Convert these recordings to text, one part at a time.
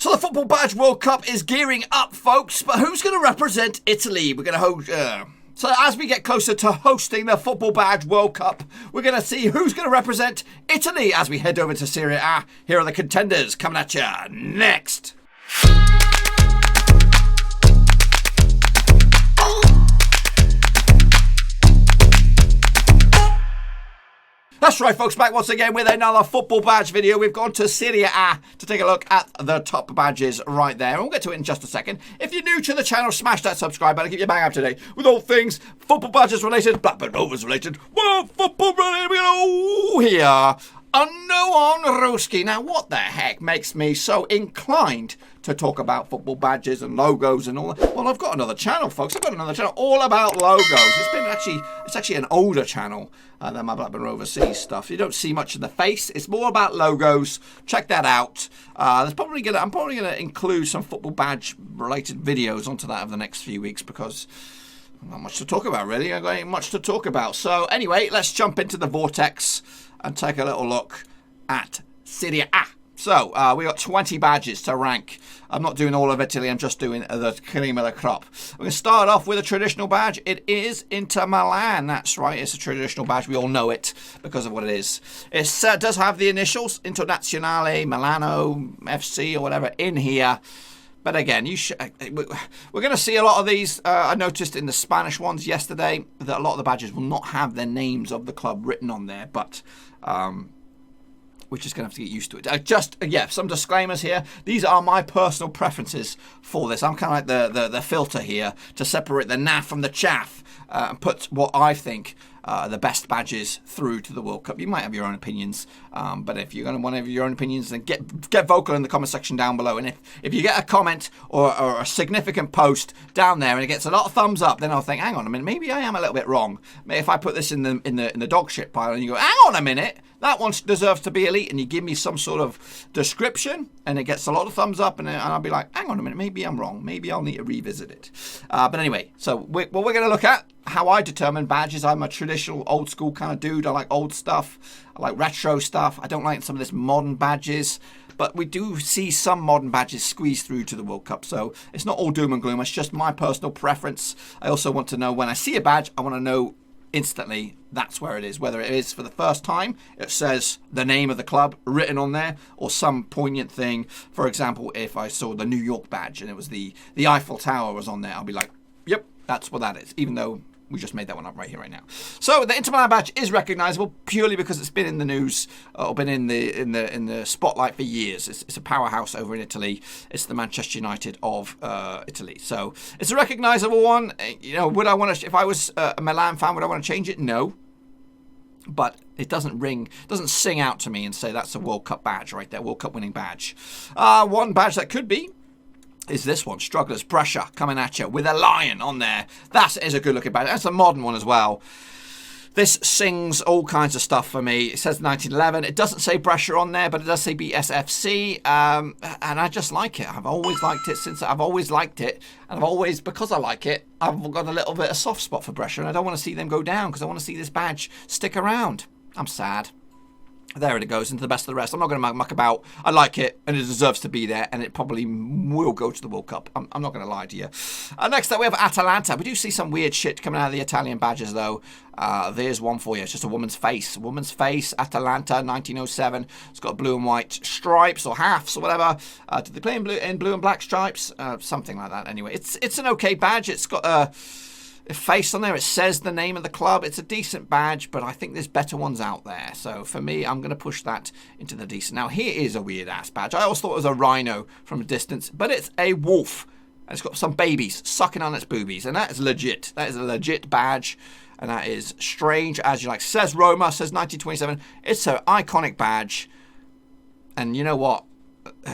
So the Football Badge World Cup is gearing up, folks, but who's going to represent Italy? We're going to host... So as we get closer to hosting the Football Badge World Cup, we're going to see who's going to represent Italy as we head over to Serie A. Here are the contenders coming at you next. That's right, folks, back once again with another football badge video. We've gone to Serie A to take a look at the top badges right there. And we'll get to it in just a second. If you're new to the channel, smash that subscribe button. Keep your bang up to date with all things football badges related, Blackburn Rovers related, world football related. We go here. Unknown Ruski. Now, what the heck makes me so inclined to talk about football badges and logos and all that? Well, I've got another channel, folks. I've got another channel all about logos. It's actually an older channel than my Blackburn Rovers stuff. You don't see much of the face. It's more about logos. Check that out. I'm probably gonna include some football badge related videos onto that over the next few weeks because not much to talk about, really. I've got ain't much to talk about. So anyway, let's jump into the vortex and take a little look at Serie A. So, we got 20 badges to rank. I'm not doing all of Italy, I'm just doing the cream of the crop. We're going to start off with a traditional badge. It is Inter Milan. That's right, it's a traditional badge. We all know it because of what it is. It does have the initials, Internazionale, Milano, FC, or whatever, in here. But again, we're going to see a lot of these. I noticed in the Spanish ones yesterday that a lot of the badges will not have the names of the club written on there, but we're just going to have to get used to it. Some disclaimers here. These are my personal preferences for this. I'm kind of like the filter here to separate the naff from the chaff and put what I think the best badges through to the World Cup. You might have your own opinions, but if you're going to want to have your own opinions, then get vocal in the comment section down below. And if you get a comment or a significant post down there and it gets a lot of thumbs up, then I'll think, hang on a minute, maybe I am a little bit wrong. If I put this in the dog shit pile and you go, hang on a minute, that one deserves to be elite, and you give me some sort of description and it gets a lot of thumbs up, and I'll be like, hang on a minute, maybe I'm wrong. Maybe I'll need to revisit it. But anyway, so what we're going to look at, how I determine badges. I'm a traditional old school kind of dude. I like old stuff. I like retro stuff. I don't like some of this modern badges. But we do see some modern badges squeeze through to the World Cup. So it's not all doom and gloom. It's just my personal preference. I also want to know when I see a badge, I want to know instantly that's where it is. Whether it is for the first time, it says the name of the club written on there, or some poignant thing. For example, if I saw the New York badge and it was the Eiffel Tower was on there, I'll be like, yep, that's what that is. Even though we just made that one up right here, right now. So the Inter Milan badge is recognisable purely because it's been in the news or been in the spotlight for years. It's a powerhouse over in Italy. It's the Manchester United of Italy. So it's a recognisable one. You know, would I want to? If I was a Milan fan, would I want to change it? No. But it doesn't sing out to me and say that's a World Cup badge right there, World Cup winning badge. One badge that could be is this one, Strugglers Pressure, coming at you with a lion on there. That is a good looking badge. That's a modern one as well. This sings all kinds of stuff for me. It says 1911. It doesn't say Pressure on there, but it does say BSFC. And I just like it. I've always liked it since I've always liked it. And because I like it, I've got a little bit of soft spot for Pressure. And I don't want to see them go down because I want to see this badge stick around. I'm sad. There it goes into the best of the rest. I'm not going to muck about. I like it, and it deserves to be there, and it probably will go to the World Cup. I'm not going to lie to you. Next up, we have Atalanta. We do see some weird shit coming out of the Italian badges, though. There's one for you. It's just a woman's face. Woman's face, Atalanta, 1907. It's got blue and white stripes or halves or whatever. Did they play in blue and black stripes? Something like that. Anyway, it's an okay badge. It's got a face on there. It says the name of the club. It's a decent badge, but I think there's better ones out there. So for me, I'm going to push that into the decent. Now here is a weird ass badge. I always thought it was a rhino from a distance, but it's a wolf. And it's got some babies sucking on its boobies, and that is legit. That is a legit badge, and that is strange as you like. Says Roma, says 1927. It's an iconic badge, and you know what?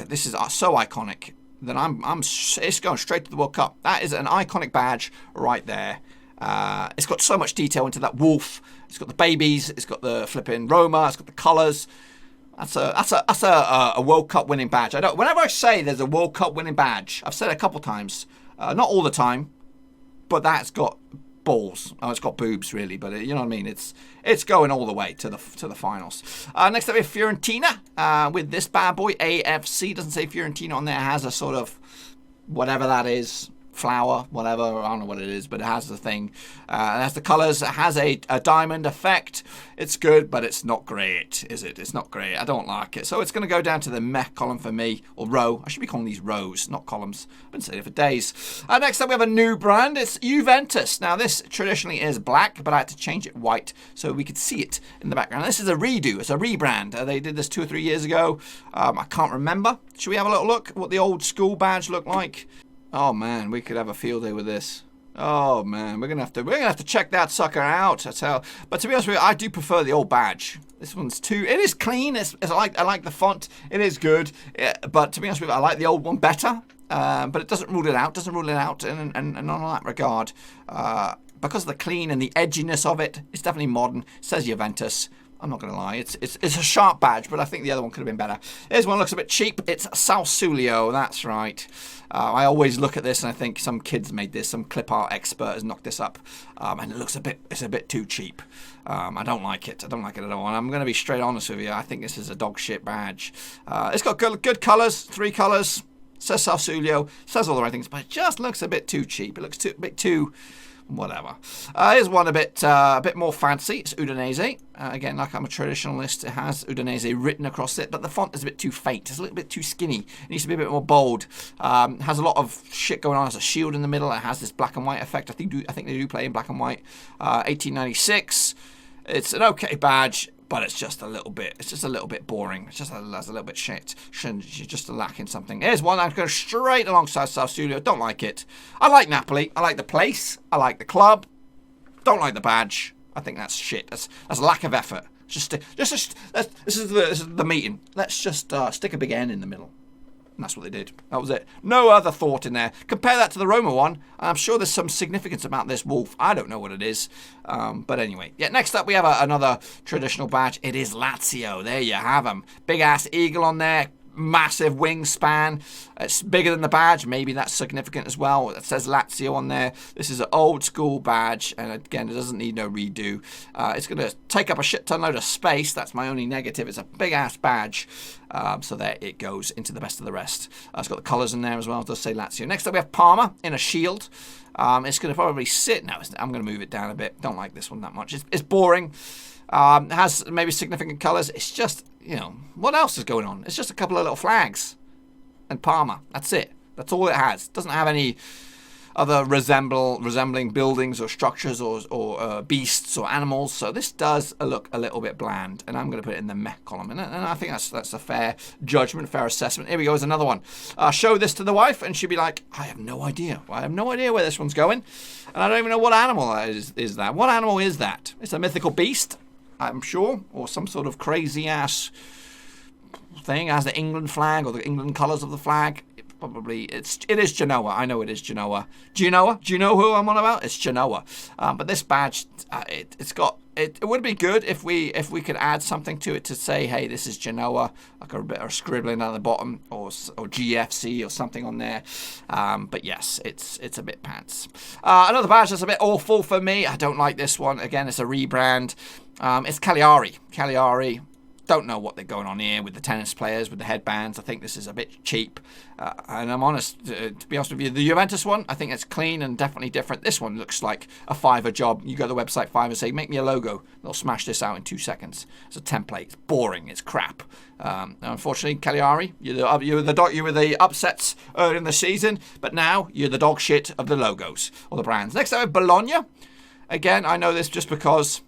This is so iconic then it's going straight to the World Cup. That is an iconic badge right there. It's got so much detail into that wolf. It's got the babies. It's got the flipping Roma. It's got the colours. That's a World Cup winning badge. Whenever I say there's a World Cup winning badge, I've said it a couple times. Not all the time, but that's got balls. Oh, it's got boobs really, but you know what I mean. It's going all the way to the finals. Next up we have Fiorentina with this bad boy AFC. Doesn't say Fiorentina on there. It has a sort of whatever that is. Flower, whatever, I don't know what it is, but it has the thing. It has the colours. It has a diamond effect. It's good, but it's not great, is it? It's not great. I don't like it. So it's going to go down to the meh column for me, or row. I should be calling these rows, not columns. I've been saying it for days. Next up, we have a new brand. It's Juventus. Now, this traditionally is black, but I had to change it white so we could see it in the background. This is a redo. It's a rebrand. They did this 2 or 3 years ago. I can't remember. Should we have a little look at what the old school badge looked like? Oh man, we could have a field day with this. Oh man, we're gonna have to check that sucker out. That's how. But to be honest with you, I do prefer the old badge. This one's too. It is clean. I like the font. It is good. But to be honest with you, I like the old one better. But it doesn't rule it out. Doesn't rule it out. And on that regard, because of the clean and the edginess of it, it's definitely modern. It says Juventus. I'm not going to lie, it's a sharp badge, but I think the other one could have been better. Here's one that looks a bit cheap. It's Salsulio, that's right. I always look at this and I think some kids made this, some clip art expert has knocked this up, and it looks it's a bit too cheap. I don't like it. I don't like it at all. And I'm going to be straight honest with you. I think this is a dog shit badge. It's got good colours, 3 colours. Says Salsulio, says all the right things, but it just looks a bit too cheap. It looks a bit too. Whatever. Here's one a bit more fancy. It's Udinese. Again, like I'm a traditionalist, it has Udinese written across it, but the font is a bit too faint. It's a little bit too skinny. It needs to be a bit more bold. Has a lot of shit going on. It has a shield in the middle. It has this black and white effect. I think they do play in black and white. 1896. It's an okay badge, but it's just a little bit. It's just a little bit boring. It's just a little bit shit. You're just lacking something. Here's one I'm going straight alongside South Studio. Don't like it. I like Napoli. I like the place. I like the club. Don't like the badge. I think that's shit. That's lack of effort. This is the meeting. Let's just stick a big N in the middle. And that's what they did. That was it. No other thought in there. Compare that to the Roma one. I'm sure there's some significance about this wolf. I don't know what it is. But anyway. Yeah, next up we have another traditional badge. It is Lazio. There you have them. Big ass eagle on there. Massive wingspan. It's bigger than the badge. Maybe that's significant as well. It says Lazio on there. This is an old school badge. And again, it doesn't need no redo. It's going to take up a shit ton load of space. That's my only negative. It's a big ass badge. So there it goes into the best of the rest. It's got the colours in there as well. It does say Lazio. Next up we have Parma in a shield. It's going to probably sit. No, I'm going to move it down a bit. Don't like this one that much. It's boring. It has maybe significant colours. It's just, what else is going on? It's just a couple of little flags. And Parma. That's it. That's all it has. It doesn't have any other resembling buildings or structures or beasts or animals. So this does look a little bit bland. And I'm going to put it in the meh column. And I think that's a fair judgment, fair assessment. Here we go. There's another one. Show this to the wife and she'd be like, I have no idea. I have no idea where this one's going. And I don't even know what animal that is that. What animal is that? It's a mythical beast, I'm sure. Or some sort of crazy ass thing. It has the England flag or the England colours of the flag. It is Genoa. I know it is Genoa. Genoa? Do you know who I'm on about? It's Genoa. But this badge, it would be good if we could add something to it to say, hey, this is Genoa, like a bit of scribbling at the bottom, or GFC or something on there. But yes, it's a bit pants. Another badge that's a bit awful for me. I don't like this one. Again, it's a rebrand. It's Cagliari. Cagliari. Don't know what they're going on here with the tennis players, with the headbands. I think this is a bit cheap. And I'm honest, to be honest with you, the Juventus one, I think it's clean and definitely different. This one looks like a Fiverr job. You go to the website Fiverr and say, make me a logo. They'll smash this out in 2 seconds. It's a template. It's boring. It's crap. Unfortunately, Cagliari, you were the upsets early in the season, but now you're the dog shit of the logos or the brands. Next up, Bologna. Again, I know this just because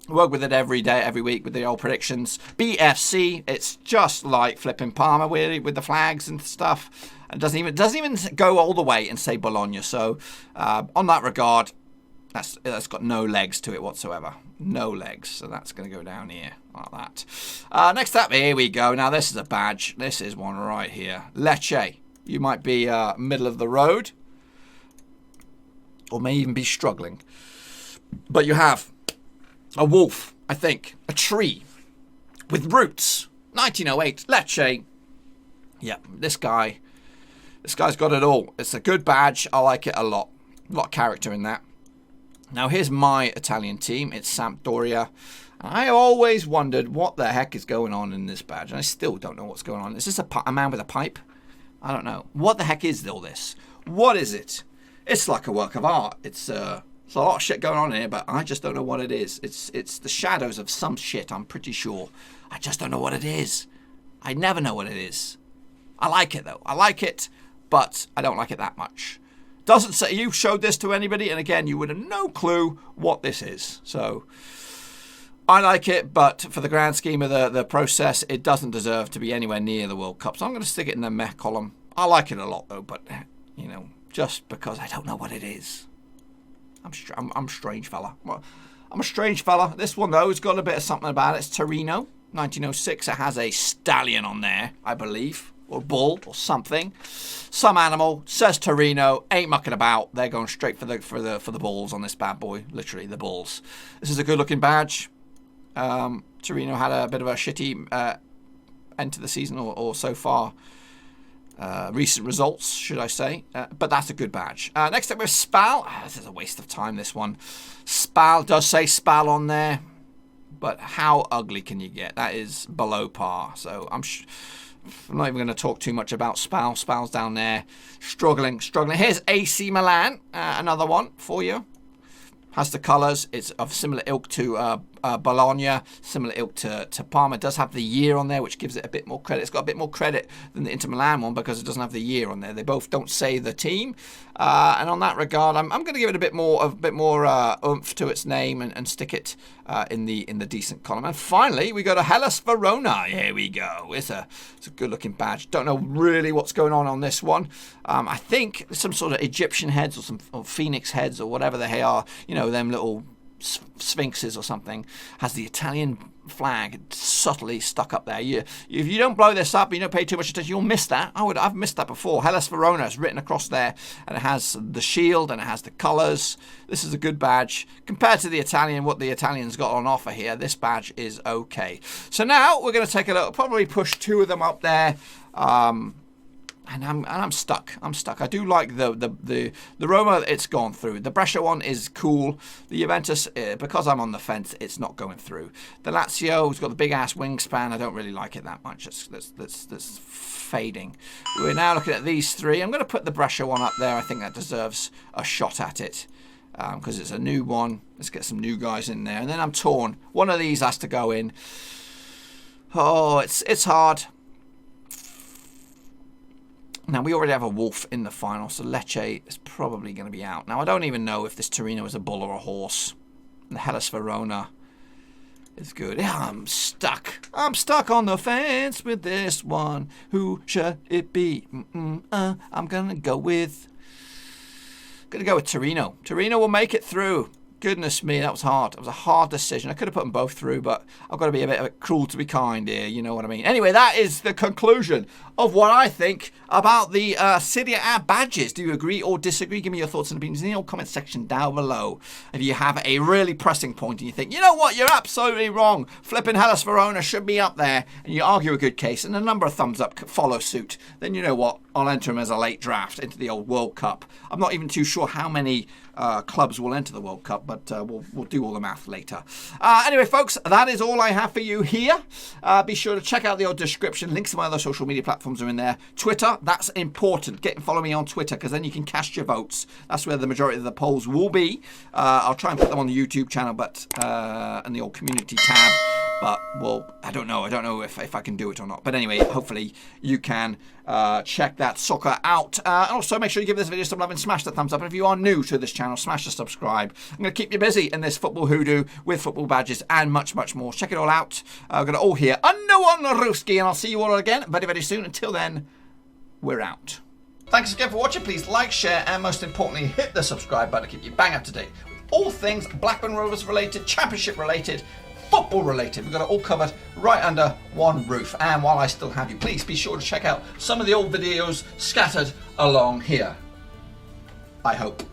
I work with it every day, every week with the old predictions. BFC, it's just like flipping Parma really, with the flags and stuff. It doesn't even go all the way and say Bologna. So on that regard, that's got no legs to it whatsoever. No legs. So that's going to go down here like that. Next up, here we go. Now this is a badge. This is one right here. Lecce. You might be middle of the road, or may even be struggling. But you have a wolf, I think. A tree. With roots. 1908. Lecce. Yep, this guy's got it all. It's a good badge. I like it a lot. A lot of character in that. Now, here's my Italian team. It's Sampdoria. I always wondered what the heck is going on in this badge. And I still don't know what's going on. Is this a man with a pipe? I don't know. What the heck is all this? What is it? It's like a work of art. It's a lot of shit going on in here, but I just don't know what it is. It's the shadows of some shit, I'm pretty sure. I just don't know what it is. I never know what it is. I like it, though. I like it, but I don't like it that much. Doesn't say you showed this to anybody, and again, you would have no clue what this is. So I like it, but for the grand scheme of the process, it doesn't deserve to be anywhere near the World Cup. So I'm going to stick it in the meh column. I like it a lot, though, but, you know, just because I don't know what it is. I'm a strange fella. Well, I'm a strange fella. This one, though, has got a bit of something about it. It's Torino, 1906. It has a stallion on there, I believe, or bull or something. Some animal. Says Torino. Ain't mucking about. They're going straight for the balls on this bad boy. Literally, the balls. This is a good-looking badge. Torino had a bit of a shitty end to the season, or so far. Recent results, should I say. But that's a good badge. Next up, we have Spal. This is a waste of time, this one. Spal does say Spal on there. But how ugly can you get? That is below par. So I'm not even going to talk too much about Spal. Spal's down there. Struggling. Here's AC Milan. Another one for you. Has the colours. It's of similar ilk to Bologna, similar ilk to Parma. It does have the year on there, which gives it a bit more credit. It's got a bit more credit than the Inter Milan one because it doesn't have the year on there. They both don't say the team, and on that regard, I'm going to give it a bit more oomph to its name and stick it in the decent column. And finally, we go to Hellas Verona. Here we go. It's a good looking badge. Don't know really what's going on this one. I think some sort of Egyptian heads or phoenix heads or whatever they are. You know, them little sphinxes or something. Has the Italian flag subtly stuck up there. If you don't blow this up, you don't pay too much attention, you'll miss that. I've missed that before. Hellas Verona is written across there, and it has the shield and it has the colours. This is a good badge compared to the Italian. What the Italian's got on offer here, this badge is okay. So now we're going to take a look. Probably push two of them up there. And I'm stuck. I do like the Roma it's gone through. The Brescia one is cool. The Juventus, because I'm on the fence, it's not going through. The Lazio's got the big ass wingspan. I don't really like it that much. That's fading. We're now looking at these three. I'm going to put the Brescia one up there. I think that deserves a shot at it because it's a new one. Let's get some new guys in there. And then I'm torn. One of these has to go in. Oh, it's hard. Now, we already have a wolf in the final, so Lecce is probably going to be out. Now, I don't even know if this Torino is a bull or a horse. And the Hellas Verona is good. Yeah, I'm stuck. I'm stuck on the fence with this one. Who should it be? I'm going to go with Torino. Torino will make it through. Goodness me, that was hard. It was a hard decision. I could have put them both through, but I've got to be a bit cruel to be kind here. You know what I mean? Anyway, that is the conclusion of what I think about the Serie A badges. Do you agree or disagree? Give me your thoughts and opinions in the old comment section down below. If you have a really pressing point and you think, you know what, you're absolutely wrong. Flipping Hellas Verona should be up there, and you argue a good case, and a number of thumbs up follow suit, then you know what? I'll enter him as a late draft into the old World Cup. I'm not even too sure how many clubs will enter the World Cup, but we'll do all the math later. Anyway, folks, that is all I have for you here. Be sure to check out the old description. Links to my other social media platforms are in there. Twitter, that's important. Get and follow me on Twitter because then you can cast your votes. That's where the majority of the polls will be. I'll try and put them on the YouTube channel, but and the old community tab. But, well, I don't know if I can do it or not. But anyway, hopefully you can check that sucker out. And also make sure you give this video some love and smash that thumbs up. And if you are new to this channel, smash the subscribe. I'm going to keep you busy in this football hoodoo with football badges and much, much more. Check it all out. We're going to all here under one Ruski, and I'll see you all again very, very soon. Until then, we're out. Thanks again for watching. Please like, share, and most importantly, hit the subscribe button to keep you bang up to date with all things Blackburn Rovers related, Championship related, football related. We've got it all covered right under one roof. And while I still have you, please be sure to check out some of the old videos scattered along here. I hope.